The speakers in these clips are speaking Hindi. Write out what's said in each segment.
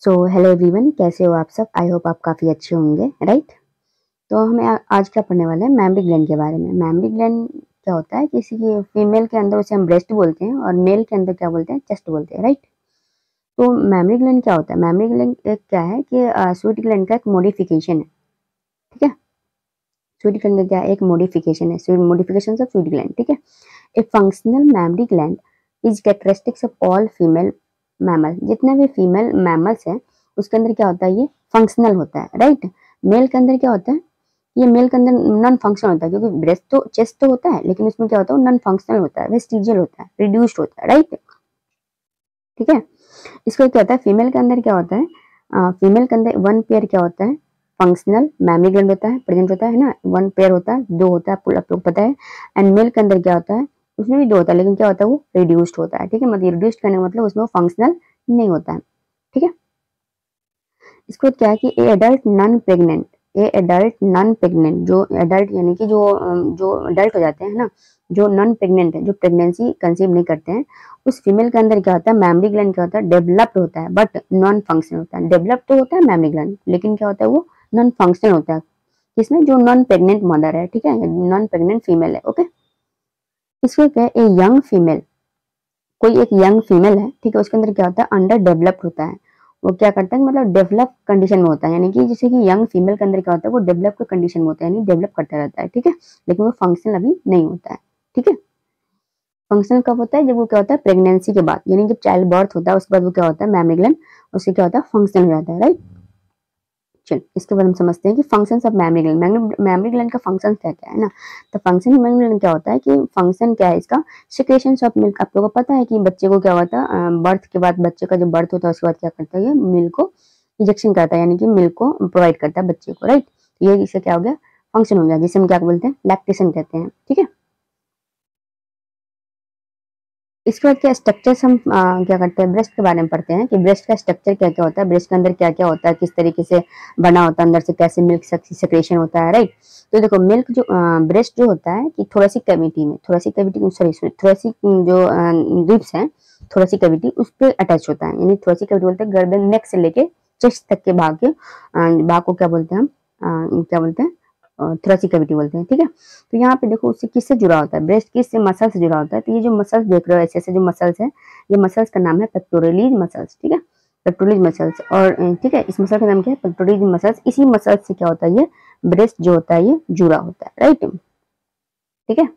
सो हेलो एवरीवन, कैसे हो आप सब। आई होप आप काफ़ी अच्छे होंगे, राइट। तो हमें आज क्या पढ़ने वाले हैं, मैमरी ग्लैंड के बारे में। मैमरी ग्लैंड क्या होता है, किसी की फीमेल के अंदर उसे हम ब्रेस्ट बोलते हैं और मेल के अंदर क्या बोलते हैं, चेस्ट बोलते हैं, राइट। तो मैमरी ग्लैंड क्या होता है, मैमरी ग्लैंड एक क्या है कि स्वीट ग्लैंड का एक मॉडिफिकेशन है, ठीक है। स्वीट ग्लैंड का क्या है, एक मॉडिफिकेशन है, sweet modification of sweet gland, ठीक है। A functional mammary gland is characteristics of all female mammal. जितने भी फीमेल मैमल्स हैं उसके अंदर क्या होता है, ये फंक्शनल होता है, राइट। मेल के अंदर क्या होता है, ये मेल के अंदर नॉन फंक्शनल होता है, क्योंकि ब्रेस्ट तो चेस्ट तो होता है, लेकिन उसमें क्या होता है, नॉन फंक्शनल होता है, वेस्टिजियल होता है, रिड्यूस्ड होता है, राइट, ठीक है। इसको क्या होता है, फीमेल के अंदर क्या होता है, फीमेल के अंदर वन पेयर क्या होता है, फंक्शनल मैमरी ग्लैंड होता है, प्रेजेंट होता है ना, वन पेयर होता है, दो होता है, आप लोग पता है। एंड मेल के अंदर क्या होता है, उसमें भी दो होता है, लेकिन क्या होता है, वो रिड्यूस्ड होता है, ठीक है। मतलब रिड्यूस्ड करने का मतलब उसमें वो फंक्शनल नहीं होता है, ठीक है। इसको क्या है कि ए एडल्ट नॉन प्रेग्नेंट, ए एडल्ट नॉन प्रेग्नेंट, जो एडल्ट यानी कि जो एडल्ट हो जाते हैं ना, जो नॉन प्रेग्नेंट है, जो प्रेगनेंसी कंसीव नहीं करते हैं, उस फीमेल के अंदर क्या होता है, मैमरी ग्लैंड क्या होता है, डेवलप्ड होता है बट नॉन फंक्शनल होता है। डेवलप्ड तो होता है मैमरी ग्लैंड, लेकिन क्या होता है, वो नॉन फंक्शनल होता है। किसमें, जो नॉन प्रेग्नेंट मदर है, ठीक है, नॉन प्रेग्नेंट फीमेल है, ओके। इसको क्या है, ए यंग फीमेल, कोई एक यंग फीमेल है, ठीक है, उसके अंदर क्या होता है, अंडर डेवलप्ड होता है। वो क्या करता है, मतलब डेवलप कंडीशन में होता है, यानी कि जैसे कि यंग फीमेल के अंदर क्या होता है, वो डेवलप के कंडीशन में होता है, यानी डेवलप करता रहता है, ठीक है, लेकिन वो फंक्शनल अभी नहीं होता है, ठीक है। फंक्शनल कब होता है, जब वो क्या होता है, प्रेगनेंसी के बाद, यानी जब चाइल्ड बर्थ होता है उसके बाद वो क्या होता है, मैमरी ग्लैंड, उससे क्या होता है, फंक्शनल हो जाता है, राइट। चल इसके बाद हम समझते हैं कि functions of mammary gland. Mammary gland का फंक्शन क्या क्या है ना। तो फंक्शन मैमरी ग्लैंड क्या होता है कि फंक्शन क्या है इसका, सिक्रेशन ऑफ मिल्क। आप लोगों को पता है कि बच्चे को क्या होता है, बर्थ के बाद, बच्चे का जब बर्थ होता है उसके बाद क्या करता है, ये मिल्क को इंजेक्शन करता है, यानी कि मिल्क को प्रोवाइड करता है बच्चे को, राइट। ये इससे क्या हो गया, फंक्शन हो गया, जिसे हम क्या बोलते हैं, लैक्टेशन कहते हैं, ठीक है। इसके बाद क्या स्ट्रक्चर्स हम क्या करते हैं, ब्रेस्ट के बारे में पढ़ते हैं कि ब्रेस्ट का स्ट्रक्चर क्या क्या होता है, ब्रेस्ट के अंदर क्या क्या होता है, किस तरीके से बना होता है, अंदर से कैसे मिल्क सेक्रेशन होता है, राइट। तो देखो मिल्क जो ब्रेस्ट जो होता है कि थोरेसिक कैविटी में, थोरेसिक कैविटी सॉरी थोरेसिक जो रिब्स है, थोरेसिक कैविटी उस पर अटैच होता है, यानी थोरेसिक कैविटी बोलते हैं गर्दन नेक से लेके चेस्ट तक के भाग के भाग को क्या बोलते हैं हम, क्या बोलते हैं, थोरेसिक कैविटी बोलते हैं, ठीक है। तो यहाँ पे देखो उससे किससे जुड़ा होता है, ब्रेस्ट किससे, मसल से जुड़ा होता है। तो ये जो मसल्स देख रहे हो ऐसे ऐसे जो मसल्स है, ये मसल्स का नाम है पेक्टोरलीज मसल्स, ठीक है, पेक्टोरलीज मसल्स। और ठीक है, इस मसल का नाम क्या है, पेक्टोरलीज मसल्स। इसी मसल्स से क्या होता है, ये ब्रेस्ट जो होता है ये जुड़ा होता है, राइट, ठीक है।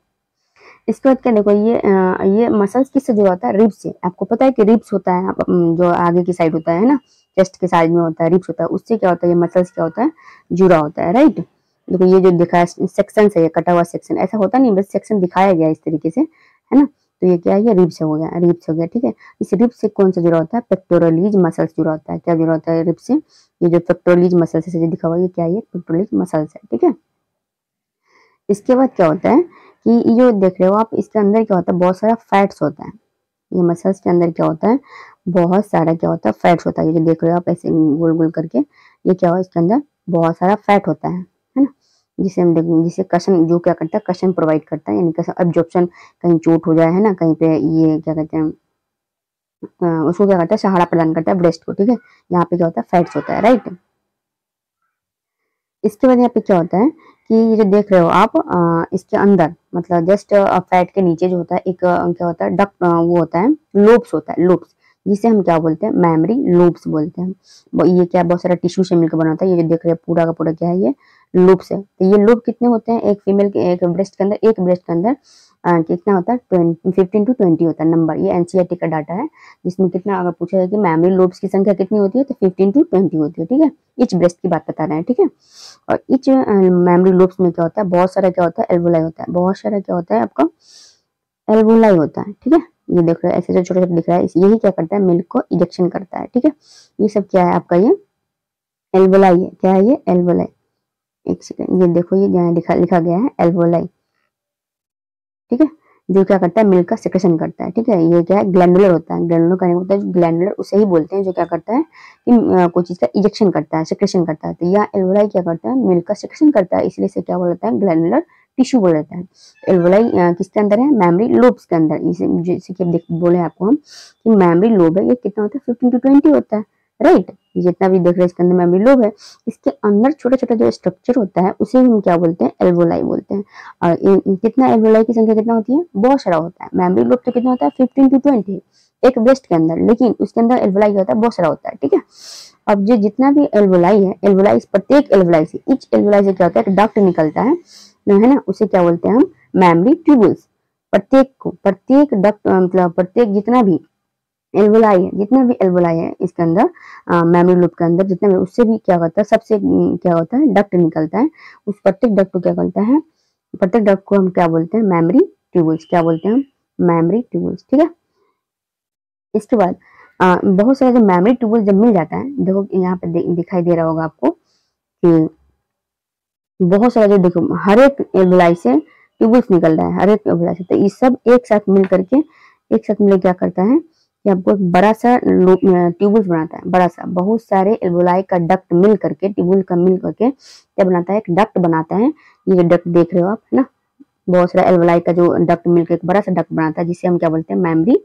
इसके बाद क्या देखो, ये मसल्स किससे जुड़ा होता है, रिब्स से। आपको पता है कि रिब्स होता है जो आगे की साइड होता है ना, चेस्ट के साइड में होता है, रिब्स होता है, उससे क्या होता है, ये मसल्स क्या होता है, जुड़ा होता है, राइट। देखो ये जो दिखा है सेक्शन है, ये कटा हुआ सेक्शन, ऐसा होता नहीं, बस सेक्शन दिखाया गया इस तरीके से, है ना। तो ये क्या है, ये रिब्स हो गया, रिब्स हो गया, ठीक है। इस रिब्स से कौन सा जुड़ा होता है, पेक्टोरलीज मसल्स जुड़ा होता है। क्या जुड़ा होता है रिब्स से, ये जो पेक्टोरलीज मसल्स से दिखा हुआ है, ये क्या है, ये पेक्टोरलीज मसल्स है, ठीक है। इसके बाद क्या होता है कि ये जो देख रहे हो आप, इसके अंदर क्या होता है, बहुत सारा फैट्स होता है। ये मसल्स के अंदर क्या होता है, बहुत सारा क्या होता है, फैट्स होता है। ये जो देख रहे हो आप ऐसे गोल गोल करके, ये क्या हो, इसके अंदर बहुत सारा फैट होता है ना। जिसे हम देख, जिसे कशन जो क्या करता है, कशन प्रोवाइड करता है, यानी कशन एब्जॉर्प्शन, कहीं चोट हो जाए है ना, कहीं पे ये क्या कहते हैं, उसको क्या करता है, सहारा प्रदान करता है ब्रेस्ट को, ठीक है। यहाँ पे क्या होता है, फैट्स होता है, राइट। इसके बाद यहाँ पे क्या होता है कि ये जो देख रहे हो आप, इसके अंदर मतलब जस्ट फैट के नीचे जो होता है एक क्या होता है, डक वो होता है, लोब्स होता है, लोब्स, जिसे हम क्या बोलते हैं, मेमोरी लोब्स बोलते हैं। ये क्या बहुत सारा टिश्यू से मिलकर बना होता है। ये जो देख रहे हैं पूरा का पूरा क्या है, ये लोब्स है। तो ये लोब कितने होते हैं, एक फीमेल के एक ब्रेस्ट के अंदर, एक ब्रेस्ट के अंदर कितना होता है, 15 to 20 होता है नंबर। ये एनसीईआरटी का डाटा है, जिसमें कितना अगर पूछा जाए कि मेमोरी लोब्स की संख्या कितनी होती है, तो 15 to 20 होती है, ठीक है। इच ब्रेस्ट की बात बता रहे हैं, ठीक है। और इच मेमोरी लूप्स में क्या होता है, बहुत सारा क्या होता है, एल्वोलाई होता है, बहुत सारा क्या होता है आपका, एल्वोलाई होता है, ठीक है। ये देख रहे हो ऐसे जो छोटे छोटे दिख रहा है, यही क्या करता है, मिल्क को इजेक्शन करता है, ठीक है। ये सब क्या है आपका, ये एल्वोलाई है। क्या है ये, एल्वोलाई। एक सेकंड, ये देखो ये यहाँ लिखा गया है एल्वोलाई, ठीक है। जो क्या करता है, मिल्क का सेक्रेशन करता है, ठीक है। ये क्या है, ग्लैंडुलर होता है। ग्लैंडुलर का होता है, ग्लैंडुलर उसे ही बोलते हैं जो क्या करता है कि कोई चीज का इजेक्शन करता है, सेक्रेशन करता है। तो यह एल्वोलाई क्या करता है, मिल्क का सेक्रेशन करता है, इसलिए इसे क्या बोला जाता है, ग्लैंडुलर टिश्यू बोला जाता है। एल्वोलाई किसके अंदर है, मेमोरी लोब्स के अंदर। इसे जैसे कि बोले आपको हम कि मेमोरी लोब है, ये कितना होता है, 15 to 20 होता है, राइट। जितना भी देख रहे हैं इसके अंदर मेमोरी लोब है, इसके अंदर छोटा छोटा जो स्ट्रक्चर होता है उसे हम क्या बोलते हैं, एल्वोलाई बोलते हैं। और कितना एल्वोलाई की संख्या कितना होती है, बहुत सारा होता है। मेमोरी लोब तो कितना होता है, 15 to 20 एक ब्रेस्ट के अंदर, लेकिन उसके अंदर एल्वोलाई होता है, बहुत सारा होता है, ठीक है। अब जो जितना भी एल्वोलाई है, एल्वोलाई प्रत्येक एल्वोलाई से, ईच एल्वोलाई से क्या होता है, डक्ट निकलता है ना, उसे क्या बोलते हैं हम, मेमोरी ट्यूबुल्स। प्रत्येक डक्ट मतलब प्रत्येक जितना भी एल्वोलाई है, जितना भी एल्वोलाई है इसके अंदर, मेमोरी लूप के अंदर जितना भी, उससे भी क्या होता है, सबसे क्या होता है, डक्ट निकलता है। उस प्रत्येक डक्ट को क्या बोलते हैं, प्रत्येक डक्ट को हम क्या बोलते हैं, मेमोरी ट्यूबुल्स। क्या बोलते हैं हम, मेमोरी ट्यूबुल्स, ठीक है। इसके बाद बहुत सारे जो मेमोरी ट्यूबुल जब मिल जाता है, देखो यहाँ पे दिखाई दे रहा होगा आपको कि बहुत सारा जो, देखो हर एक एल्वोलाई से ट्यूबुल्स निकल रहा है, हर एक एल्वोलाई से। तो ये सब एक साथ मिल करके, एक साथ मिलकर क्या करता है कि आपको एक बड़ा सा ट्यूबुल्स बनाता है, बड़ा सा। बहुत सारे एल्वोलाई का डक्ट मिल करके, ट्यूबुल का मिल करके क्या बनाता है, एक डक्ट बनाता है। ये डक्ट देख रहे हो आप, है ना, बहुत सारा एल्वोलाई का जो डक्ट मिलकर एक बड़ा सा डक्ट बनाता है, जिसे हम क्या बोलते हैं, मेमोरी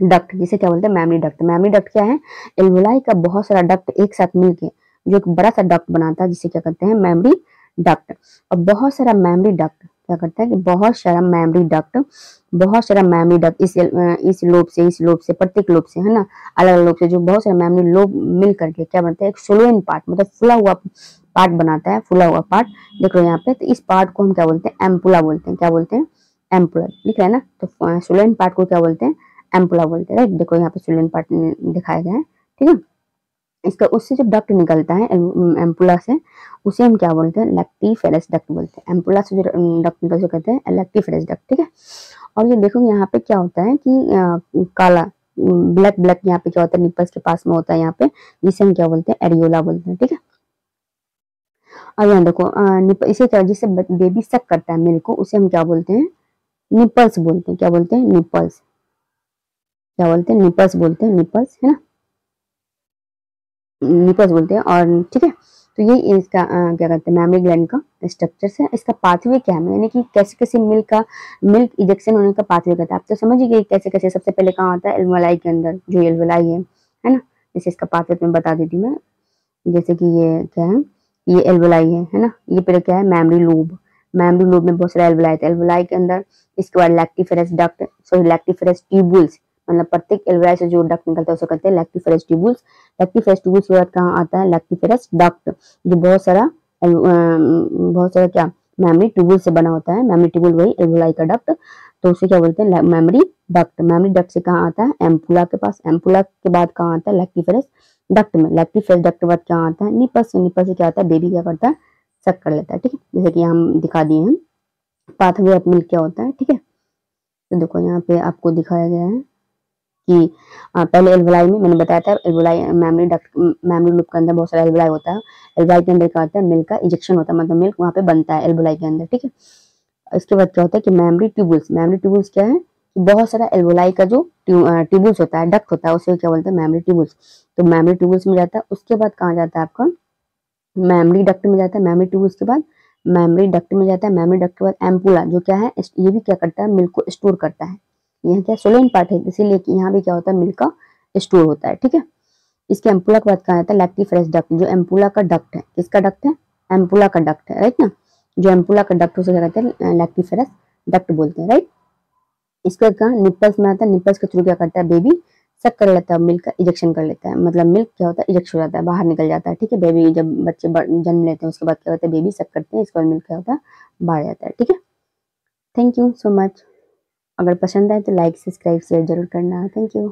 डक्ट। जिसे क्या बोलते हैं, मेमोरी डक्ट। मेमोरी डक्ट क्या है, एल्वोलाई का बहुत सारा डक्ट एक साथ मिलके जो एक बड़ा सा डक्ट बनाता है, जिसे क्या कहते हैं, मेमोरी डक्ट। और बहुत सारा मेमोरी डक्ट क्या करता है कि बहुत सारा मेमोरी डक्ट, बहुत सारा मेमोरी डक्ट इस लोब से, इस लोब से, प्रत्येक लोब से, है ना, अलग अलग लोब से जो बहुत सारे मेमोरी लोब मिल करके क्या बनता है, एक सोलोइन पार्ट, मतलब फुला हुआ पार्ट बनाता है, फुला हुआ पार्ट। देख लो यहाँ पे, तो इस पार्ट को हम क्या बोलते हैं, एम्पुला बोलते हैं। क्या बोलते हैं, एम्पुला। लिख रहे हैं ना, तो सोलोइन पार्ट को क्या बोलते हैं, एम्पुला बोलते हैं, राइट। देखो यहाँ पे सोलोइन पार्ट दिखाया गया है, ठीक है। इसका उससे जो डक्ट निकलता है एम्पुला से, उसे हम क्या बोलते हैं, लैक्टिफेरस डक्ट बोलते हैं। एम्पुला से जो डक्ट निकलता है कहते हैं लैक्टिफेरस डक्ट, ठीक है। और ये देखो यहाँ पे क्या होता है कि काला ब्लैक ब्लैक यहाँ पे क्या होता है, निपल्स के पास में होता है यहाँ पे, जिसे हम क्या बोलते हैं, एरियोला बोलते हैं, ठीक है। और यहाँ देखो इसे क्या, जिससे बेबी सक करता है मिल्क को, उसे हम क्या बोलते हैं, निपल्स बोलते हैं। क्या बोलते हैं, निपल्स। क्या बोलते हैं, निपल्स बोलते हैं, निपल्स, है ना, निपल्स बोलते हैं। और ठीक है, तो ये इसका क्या कहते हैं, मेमोरी ग्लैंड का स्ट्रक्चर है। इसका पाथवे क्या है, यानी कि कैसे कैसे मिल्क इजेक्शन होने का पाथवे कहता है। आप तो समझ गए कैसे कैसे। सबसे पहले कहाँ आता है, एल्वोलाई के अंदर, जो एल्वोलाई है ना। जैसे इसका पाथवे मैं बता देती हूँ मैं, जैसे कि ये क्या है, ये एल्वोलाई है ना। ये पहले क्या है, मेमोरी लूब। मेमोरी लूब में बहुत सारा एल्वोलाई था, एल्वोलाई के अंदर। इसके बाद lactiferous duct, sorry lactiferous tubules, मतलब प्रत्येक एल्वोलाई से जो डक्ट निकलता है उसे कहते हैं लैक्टिफेरस ट्यूबुल्स। लैक्टिफेरस ट्यूबुल्स के बाद कहाँ आता है, लैक्टिफेरस डक्ट, जो बहुत सारा क्या, मेमोरी ट्यूबुल से बना होता है। मेमोरी ट्यूबुल वही एल्वोलाई का डक्ट, तो उसे क्या बोलते हैं, मेमोरी डक्ट। मेमोरी डक्ट से कहाँ आता है, एम्पुला के पास। एम्पुला के बाद कहाँ आता है, लैक्टिफेरस डक्ट में। लैक्टिफेरस डक्ट के बाद क्या आता है, निपल्स से। निपल्स से क्या आता है, बेबी क्या करता है, सक कर लेता है, ठीक है। जैसे कि हम दिखा दिए हैं पाथवे ऑफ मिल्क क्या होता है, ठीक है। तो देखो यहाँ पे आपको दिखाया गया है कि पहले एल्वोलाई में मैंने बताया था, alveoli memory duct, memory loop के अंदर बहुत सारा एल्वोलाई होता है। एल्वोलाई के अंदर क्या होता है, मिल्क का इजेक्शन होता है, मतलब मिल्क वहाँ पे बनता है एल्वोलाई के अंदर, ठीक है। इसके बाद क्या होता है कि मेमोरी ट्यूबुल्स। मेमोरी ट्यूबुल्स क्या है, बहुत सारा एल्वोलाई का जो ट्यूबुल्स होता है, डक्ट होता है, उसे क्या बोलते हैं, मेमोरी ट्यूबुल्स। तो मेमोरी ट्यूबुल्स में जाता है। उसके बाद कहाँ जाता है आपका, मेमोरी डक्ट में जाता है। मेमोरी ट्यूबुल्स के बाद मेमोरी डक्ट में जाता है। मेमोरी डक्ट के बाद एम्पुला, जो क्या है, ये भी क्या करता है, मिल्क को स्टोर करता है। यहाँ क्या सोलोइन पार्ट है, इसीलिए कि यहाँ भी क्या होता है, मिल्क का स्टोर होता है, ठीक है। इसके एम्पुला के बाद कहाँ आता है, लैक्टिफेरस डक्ट, जो एम्पुला का डक्ट है। किसका डक्ट है, एम्पुला का डक्ट है, राइट ना। जो एम्पुला का डक्ट उसे क्या कहते हैं, लैक्टिफेरस डक्ट बोलते हैं, राइट। इसके बाद कहाँ, निपल्स में आता है। निपल्स के थ्रू क्या करता है, बेबी सक कर लेता है, मिल्क का इजेक्शन कर लेता है, मतलब मिल्क क्या होता है, इजेक्ट हो जाता है, बाहर निकल जाता है, ठीक है। बेबी जब बच्चे जन्म लेते हैं उसके बाद क्या होता है, बेबी सक करते हैं, इसके बाद मिल्क क्या होता है, बाहर जाता है, ठीक है। Thank you so much. अगर पसंद आए तो लाइक सब्सक्राइब शेयर जरूर करना। Thank you.